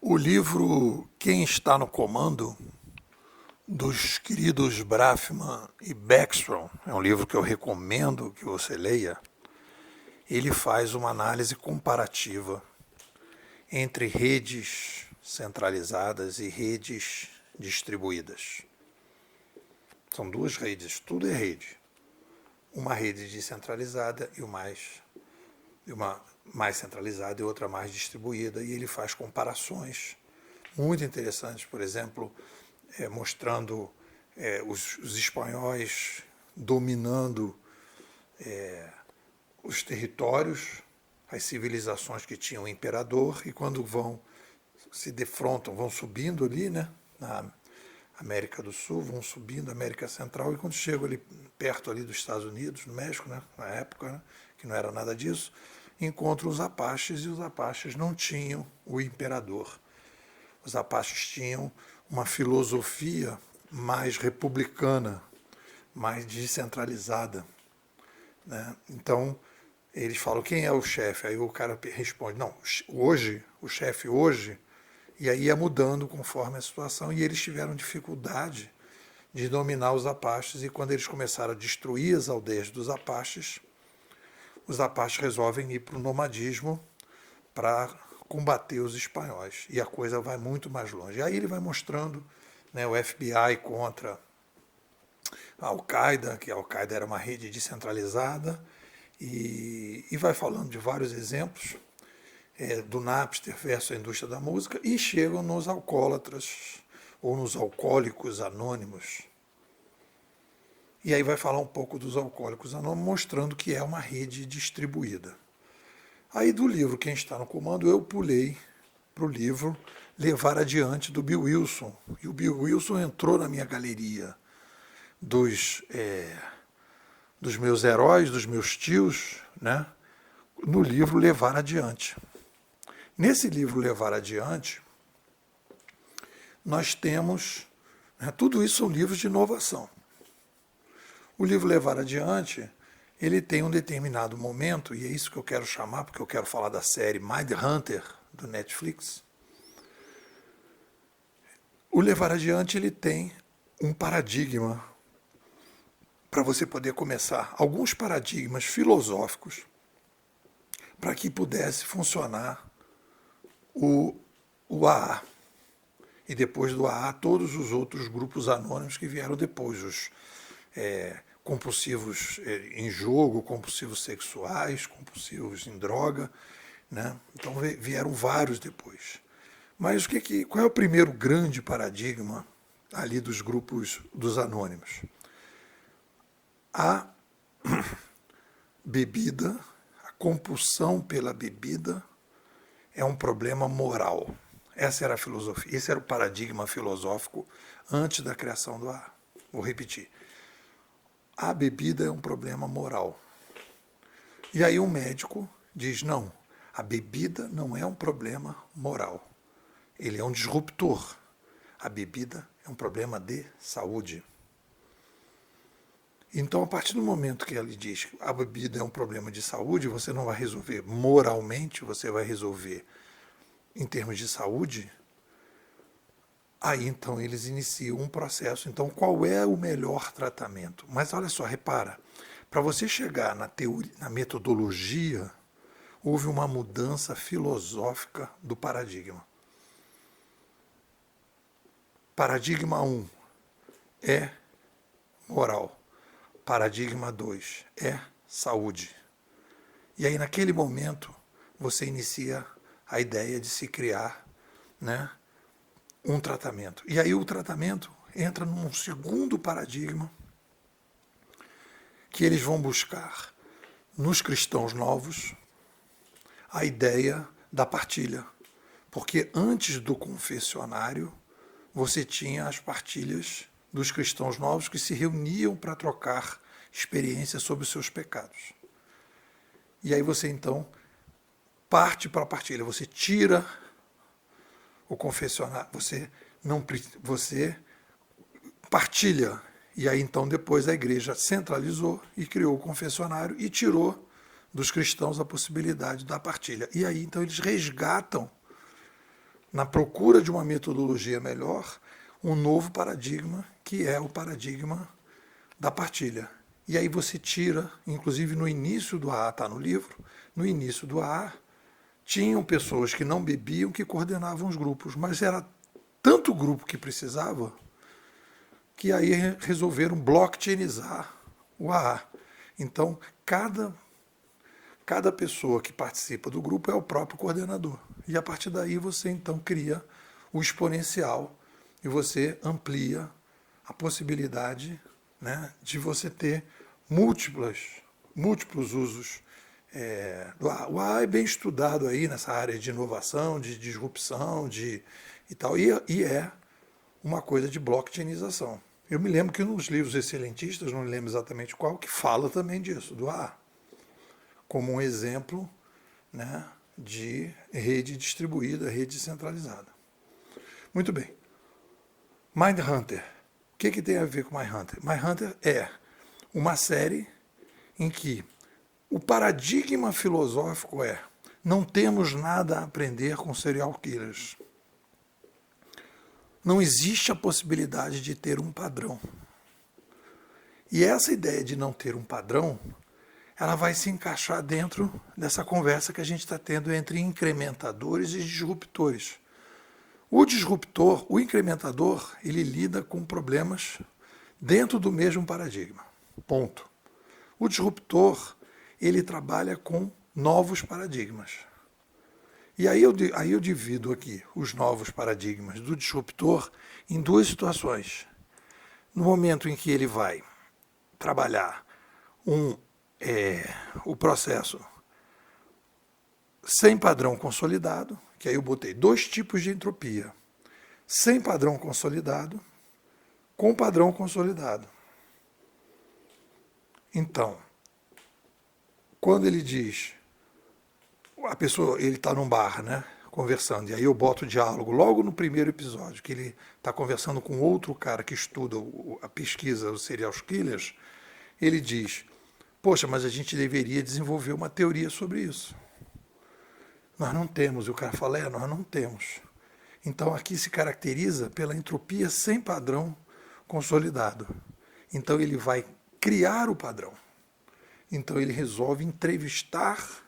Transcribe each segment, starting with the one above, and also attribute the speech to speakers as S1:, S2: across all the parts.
S1: O livro Quem Está no Comando, dos queridos Brafman e Beckstrom, é um livro que eu recomendo que você leia. Ele faz uma análise comparativa entre redes centralizadas e redes distribuídas. São duas redes, tudo é rede. Uma rede descentralizada e uma mais centralizada e outra mais distribuída, e ele faz comparações muito interessantes, por exemplo, mostrando os espanhóis dominando os territórios, as civilizações que tinham imperador, e quando se defrontam, vão subindo ali, né, na América do Sul, vão subindo, América Central, e quando chegam ali perto ali dos Estados Unidos, no México, né, na época, né, que não era nada disso, encontram os Apaches, e os Apaches não tinham o imperador. Os Apaches tinham uma filosofia mais republicana, mais descentralizada, né? Então, eles falam, quem é o chefe? Aí o cara responde, não, hoje, o chefe hoje, e aí ia mudando conforme a situação, e eles tiveram dificuldade de dominar os Apaches, e quando eles começaram a destruir as aldeias dos Apaches, os Apaches resolvem ir para o nomadismo para combater os espanhóis, e a coisa vai muito mais longe. E aí ele vai mostrando, né, o FBI contra a Al-Qaeda, que a Al-Qaeda era uma rede descentralizada, e vai falando de vários exemplos, do Napster versus a indústria da música, e chegam nos alcoólatras, ou nos alcoólicos anônimos. E aí vai falar um pouco dos alcoólicos anônimos, mostrando que é uma rede distribuída. Aí do livro Quem Está no Comando, eu pulei para o livro Levar Adiante, do Bill Wilson. E o Bill Wilson entrou na minha galeria dos meus heróis, dos meus tios, né, no livro Levar Adiante. Nesse livro Levar Adiante, nós temos, né, tudo isso são livros de inovação. O livro Levar Adiante, ele tem um determinado momento, e é isso que eu quero chamar, porque eu quero falar da série Mindhunter, do Netflix. O Levar Adiante, ele tem um paradigma para você poder começar, alguns paradigmas filosóficos para que pudesse funcionar o AA. E depois do AA, todos os outros grupos anônimos que vieram depois, os compulsivos em jogo, compulsivos sexuais, compulsivos em droga, né? Então vieram vários depois. Mas qual é o primeiro grande paradigma ali dos grupos dos anônimos? A bebida, a compulsão pela bebida é um problema moral. Essa era a filosofia, esse era o paradigma filosófico antes da criação do AA. Vou repetir. A bebida é um problema moral. E aí um médico diz, não, a bebida não é um problema moral. Ele é um disruptor. A bebida é um problema de saúde. Então, a partir do momento que ele diz que a bebida é um problema de saúde, você não vai resolver moralmente, você vai resolver em termos de saúde, aí então eles iniciam um processo. Então, qual é o melhor tratamento? Mas olha só, repara, para você chegar na teoria, na metodologia, houve uma mudança filosófica do paradigma. Paradigma 1 é moral. Paradigma 2 é saúde. E aí, naquele momento, você inicia a ideia de se criar, né, um tratamento. E aí o tratamento entra num segundo paradigma que eles vão buscar nos cristãos novos a ideia da partilha. Porque antes do confessionário, você tinha as partilhas dos cristãos novos que se reuniam para trocar experiências sobre os seus pecados. E aí você então parte para a partilha, você tira o confessionário, você partilha. E aí então depois a igreja centralizou e criou o confessionário e tirou dos cristãos a possibilidade da partilha. E aí então eles resgatam na procura de uma metodologia melhor, um novo paradigma, que é o paradigma da partilha. E aí você tira, inclusive no início do AA, está no livro, no início do AA, tinham pessoas que não bebiam que coordenavam os grupos, mas era tanto grupo que precisava que aí resolveram blockchainizar o AA. Então, cada pessoa que participa do grupo é o próprio coordenador. E a partir daí você então cria o exponencial e você amplia a possibilidade, né, de você ter múltiplos usos do AA. O AA é bem estudado aí nessa área de inovação, de disrupção, e tal, e é uma coisa de blockchainização. Eu me lembro que nos livros excelentistas, não me lembro exatamente qual, que fala também disso, do AA, como um exemplo, né, de rede distribuída, rede centralizada. Muito bem. Mindhunter. O que tem a ver com Mindhunter? Mindhunter é uma série em que o paradigma filosófico é: não temos nada a aprender com serial killers. Não existe a possibilidade de ter um padrão. E essa ideia de não ter um padrão, ela vai se encaixar dentro dessa conversa que a gente está tendo entre incrementadores e disruptores. O disruptor, o incrementador, ele lida com problemas dentro do mesmo paradigma. Ponto. O disruptor, ele trabalha com novos paradigmas. E aí eu divido aqui os novos paradigmas do disruptor em duas situações. No momento em que ele vai trabalhar o processo sem padrão consolidado, que aí eu botei dois tipos de entropia: sem padrão consolidado, com padrão consolidado. Então, quando ele diz, a pessoa, ele está num bar, né, conversando, e aí eu boto o diálogo logo no primeiro episódio, que ele está conversando com outro cara que estuda a pesquisa dos serial killers, ele diz: poxa, mas a gente deveria desenvolver uma teoria sobre isso. Nós não temos. E o cara fala: nós não temos. Então aqui se caracteriza pela entropia sem padrão consolidado. Então ele vai criar o padrão. Então ele resolve entrevistar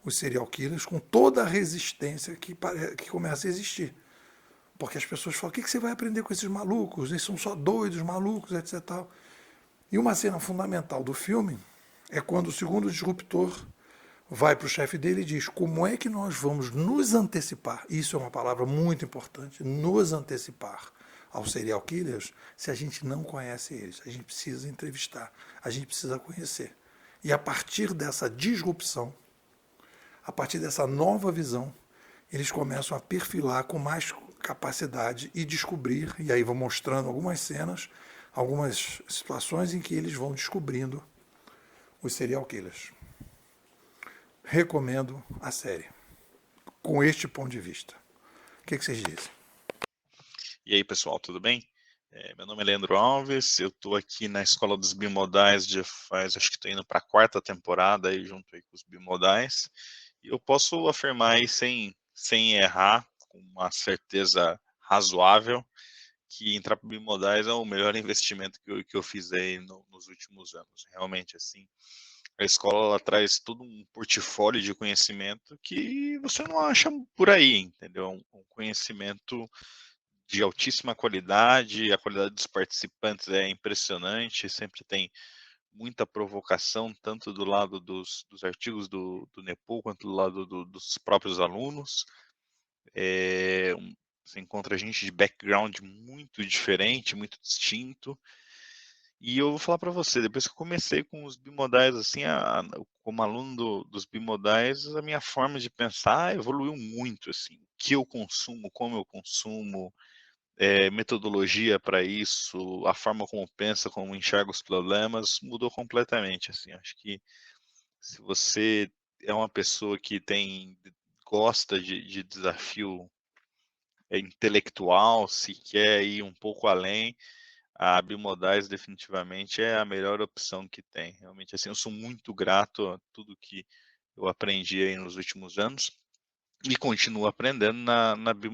S1: os serial killers com toda a resistência que começa a existir. Porque as pessoas falam: o que você vai aprender com esses malucos? Eles são só doidos, malucos, etc. E uma cena fundamental do filme é quando o segundo disruptor vai para o chefe dele e diz: como é que nós vamos nos antecipar? Isso é uma palavra muito importante, nos antecipar aos serial killers, se a gente não conhece eles. A gente precisa entrevistar, a gente precisa conhecer. E a partir dessa disrupção, a partir dessa nova visão, eles começam a perfilar com mais capacidade e descobrir, e aí vou mostrando algumas cenas, algumas situações em que eles vão descobrindo os serial killers. Recomendo a série, com este ponto de vista. O que vocês dizem?
S2: E aí, pessoal, tudo bem? Meu nome é Leandro Alves, eu estou aqui na Escola dos Bimodais, acho que estou indo para a 4ª temporada, aí, junto aí com os Bimodais, e eu posso afirmar aí, sem errar, com uma certeza razoável, que entrar para Bimodais é o melhor investimento que eu fiz aí nos últimos anos. Realmente, assim, a escola ela traz todo um portfólio de conhecimento que você não acha por aí, entendeu? Um conhecimento de altíssima qualidade, a qualidade dos participantes é impressionante, sempre tem muita provocação, tanto do lado dos artigos do NEPOL, quanto do lado dos próprios alunos. Você encontra gente de background muito diferente, muito distinto. E eu vou falar para você, depois que eu comecei com os bimodais, assim, como aluno dos bimodais, a minha forma de pensar evoluiu muito, assim, o que eu consumo, como eu consumo, metodologia para isso, a forma como pensa, como enxerga os problemas, mudou completamente, assim. Acho que se você é uma pessoa que gosta de desafio intelectual, se quer ir um pouco além, a Bimodais definitivamente é a melhor opção que tem. Realmente, assim, eu sou muito grato a tudo que eu aprendi aí nos últimos anos e continuo aprendendo na